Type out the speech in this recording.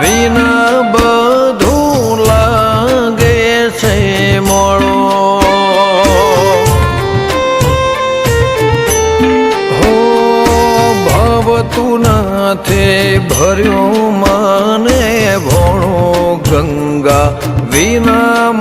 વિના બધું લાગે છે મોળો હો ભાવતું નથી ભર્યું મને ભણો ગંગા વિના